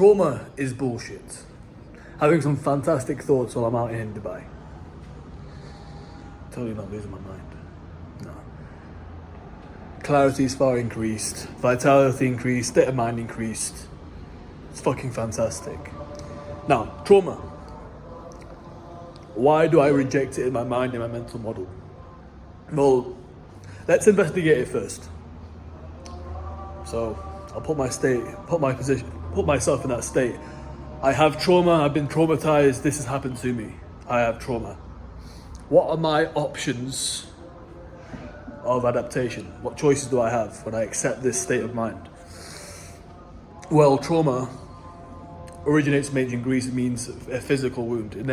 trauma is bullshit. Having some fantastic thoughts while I'm out here in Dubai. Totally not losing my mind. No. Clarity is far increased, vitality increased, state of mind increased. It's fucking fantastic. Now, trauma. Why do I reject it in my mind, in my mental model? Well, let's investigate it first. So, I'll put myself in that state. I have trauma, I've been traumatized, this has happened to me. I have trauma. What are my options of adaptation? What choices do I have when I accept this state of mind? Well, trauma originates from ancient Greece. It means a physical wound. It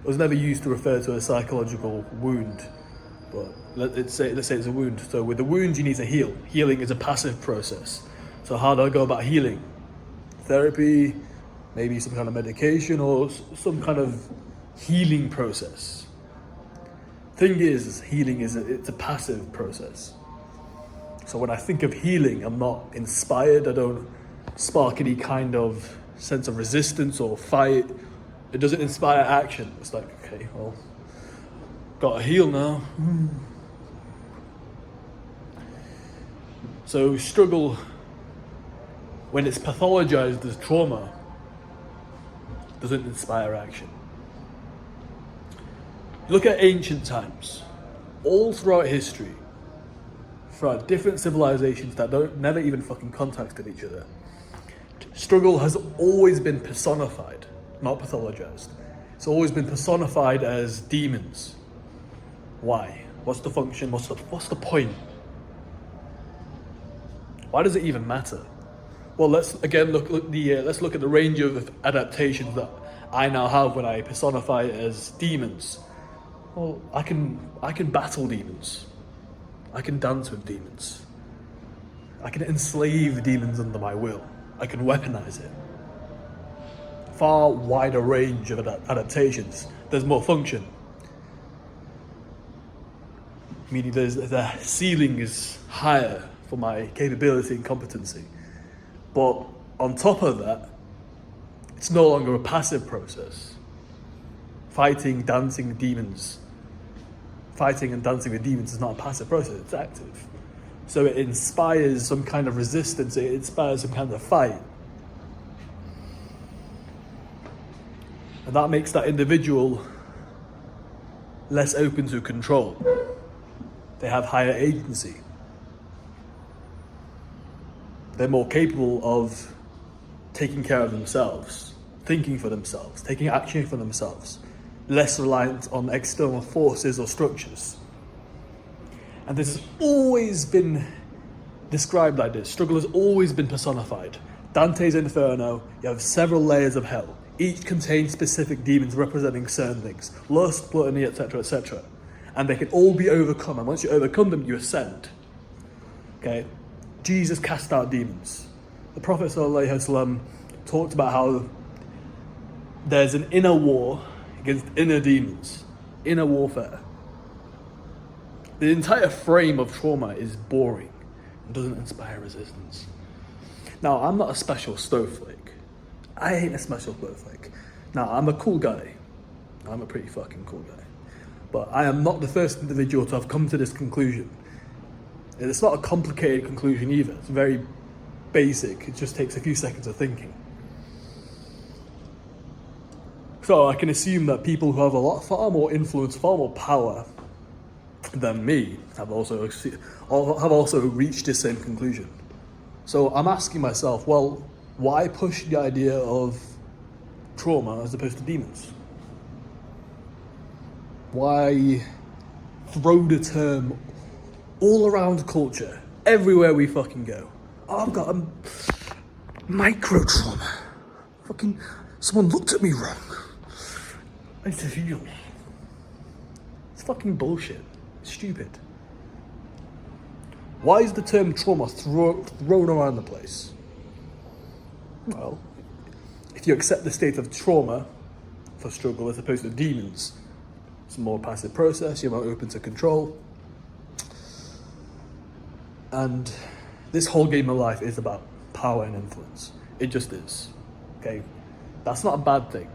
was never used to refer to a psychological wound. But let's say it's a wound. So with a wound, you need to heal. Healing is a passive process. So how do I go about healing? Therapy, maybe some kind of medication, or some kind of healing process. Thing is, healing it's a passive process. So when I think of healing, I'm not inspired. I don't spark any kind of sense of resistance or fight. It doesn't inspire action. It's like, okay, well, gotta heal now. So struggle, when it's pathologized as trauma, doesn't inspire action. Look at ancient times. All throughout history, throughout different civilizations that never even fucking contacted each other, struggle has always been personified, not pathologized. It's always been personified as demons. Why? What's the function? What's the point? Why does it even matter? Well, let's look at the range of adaptations that I now have when I personify it as demons. Well, I can battle demons. I can dance with demons. I can enslave demons under my will. I can weaponize it. Far wider range of adaptations. There's more function. Meaning the ceiling is higher for my capability and competency. But on top of that, it's no longer a passive process. Fighting and dancing with demons is not a passive process, it's active. So it inspires some kind of resistance, it inspires some kind of fight. And that makes that individual less open to control. They have higher agency. They're more capable of taking care of themselves, thinking for themselves, taking action for themselves, less reliant on external forces or structures. And this has always been described like this. Struggle has always been personified. Dante's Inferno, you have several layers of hell. Each contains specific demons representing certain things. Lust, gluttony, etc., etc. And they can all be overcome. And once you overcome them, you ascend. Okay? Jesus cast out demons. The Prophet ﷺ talked about how there's an inner war against inner demons, inner warfare. The entire frame of trauma is boring and doesn't inspire resistance. Now, I'm not a special snowflake. I ain't a special snowflake. Now, I'm a cool guy. I'm a pretty fucking cool guy. But I am not the first individual to have come to this conclusion. And it's not a complicated conclusion either. It's very basic. It just takes a few seconds of thinking. So I can assume that people who have far more influence, far more power than me have also reached the same conclusion. So I'm asking myself, well, why push the idea of trauma as opposed to demons? Why throw the term all around culture, everywhere we fucking go? Oh, I've got a micro trauma. Fucking someone looked at me wrong. I need to heal. It's fucking bullshit. It's stupid. Why is the term trauma thrown around the place? Well, if you accept the state of trauma for struggle as opposed to demons, it's a more passive process, you're more open to control. And this whole game of life is about power and influence. It just is. Okay, that's not a bad thing.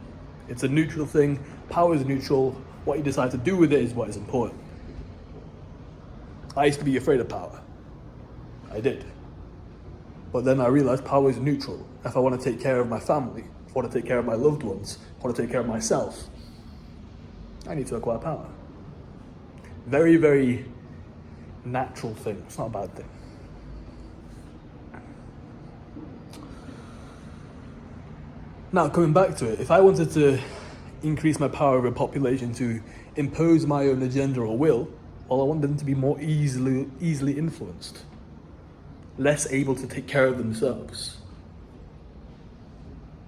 It's a neutral thing. Power is neutral. What you decide to do with it is what is important. I used to be afraid of power. I did. But then I realized power is neutral. If I want to take care of my family, if I want to take care of my loved ones, if I want to take care of myself, I need to acquire power. Very, very natural thing. It's not a bad thing. Now, coming back to it, if I wanted to increase my power over a population to impose my own agenda or will, well, I want them to be more easily influenced, less able to take care of themselves.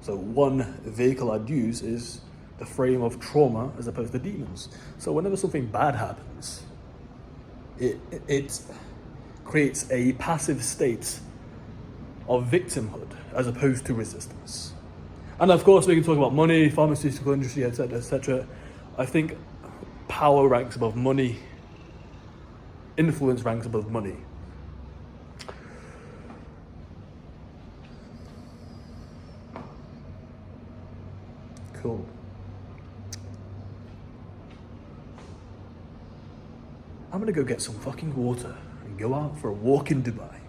So one vehicle I'd use is the frame of trauma as opposed to demons. So whenever something bad happens, it creates a passive state of victimhood as opposed to resistance. And of course, we can talk about money, pharmaceutical industry, etc., etc. I think power ranks above money. Influence ranks above money. Cool. I'm gonna go get some fucking water and go out for a walk in Dubai.